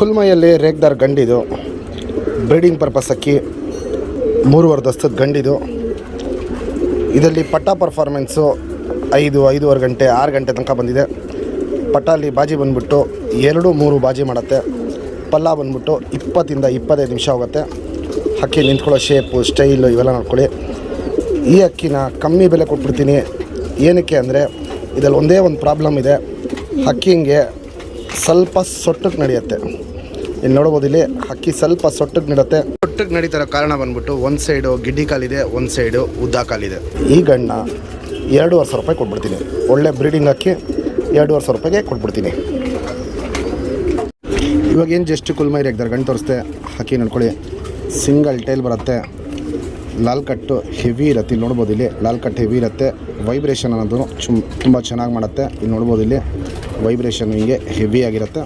ಕುಲ್ಮೈಯಲ್ಲಿ ರೇಗ್ದಾರ್ ಗಂಡಿದು breeding purpose ಅಕ್ಕಿ 3 ದಸ್ತದ ಗಂಡಿದು. ಇದರಲ್ಲಿ ಪಟ್ಟ ಪರ್ಫಾರ್ಮೆನ್ಸು 5-5.5 ಗಂಟೆ 6 ಗಂಟೆ ತನಕ ಬಂದಿದೆ. ಪಟ್ಟಾಲಿ ಬಾಜಿ ಬಂದ್ಬಿಟ್ಟು 2-3 ಬಾಜಿ ಮಾಡುತ್ತೆ. ಪಲ್ಲ ಬಂದ್ಬಿಟ್ಟು 20-25 ನಿಮಿಷ ಹೋಗುತ್ತೆ. ಅಕ್ಕಿ ನಿಂತ್ಕೊಳ್ಳೋ ಶೇಪು ಸ್ಟೈಲು ಇವೆಲ್ಲ ನೋಡ್ಕೊಳ್ಳಿ. ಈ ಅಕ್ಕಿನ ಕಮ್ಮಿ ಬೆಲೆ ಕೊಟ್ಬಿಡ್ತೀನಿ. ಏನಕ್ಕೆ ಅಂದರೆ ಇದರಲ್ಲಿ ಒಂದೇ ಒಂದು ಪ್ರಾಬ್ಲಮ್ ಇದೆ. ಅಕ್ಕಿ ಹಿಂಗೆ ಸ್ವಲ್ಪ ಸೊಟ್ಟಕ್ಕೆ ನಡೆಯುತ್ತೆ. ಇಲ್ಲಿ ನೋಡ್ಬೋದು, ಇಲ್ಲಿ ಅಕ್ಕಿ ಸ್ವಲ್ಪ ಸೊಟ್ಟಕ್ಕೆ ನಡುತ್ತೆ. ಸೊಟ್ಟಕ್ಕೆ ನಡೀತಿರೋ ಕಾರಣ ಬಂದ್ಬಿಟ್ಟು ಒಂದು ಸೈಡು ಗಿಡ್ಡಿ ಕಾಲಿದೆ, ಒಂದು ಸೈಡು ಉದ್ದ ಕಾಲಿದೆ. ಈ ಗಂಡನ್ನ 2,500 ರೂಪಾಯಿ ಕೊಟ್ಬಿಡ್ತೀನಿ. ಒಳ್ಳೆ ಬ್ರೀಡಿಂಗ್ ಅಕ್ಕಿ 2,500 ರೂಪಾಯಿಗೆ ಕೊಟ್ಬಿಡ್ತೀನಿ. ಇವಾಗೇನು ಜಸ್ಟ್ ಕುಲ್ಮೈ ರೇಗ್ದಾರ್ ಗಂಡು ತೋರಿಸ್ತೆ. ಅಕ್ಕಿ ನೋಡ್ಕೊಳ್ಳಿ, ಸಿಂಗಲ್ ಟೈಲ್ ಬರುತ್ತೆ. ಲಾಲ್ ಕಟ್ಟು ಹೆವಿ ಇರುತ್ತೆ. ಇಲ್ಲಿ ನೋಡ್ಬೋದು, ಇಲ್ಲಿ ಲಾಲ್ ಕಟ್ ಹೆವಿ ಇರುತ್ತೆ. ವೈಬ್ರೇಷನ್ ಅನ್ನೋದು ತುಂಬ ಚೆನ್ನಾಗಿ ಮಾಡುತ್ತೆ. ಇಲ್ಲಿ ನೋಡ್ಬೋದು, ಇಲ್ಲಿ ವೈಬ್ರೇಷನ್ ಹಿಂಗೆ ಹೆವಿ ಆಗಿರುತ್ತೆ.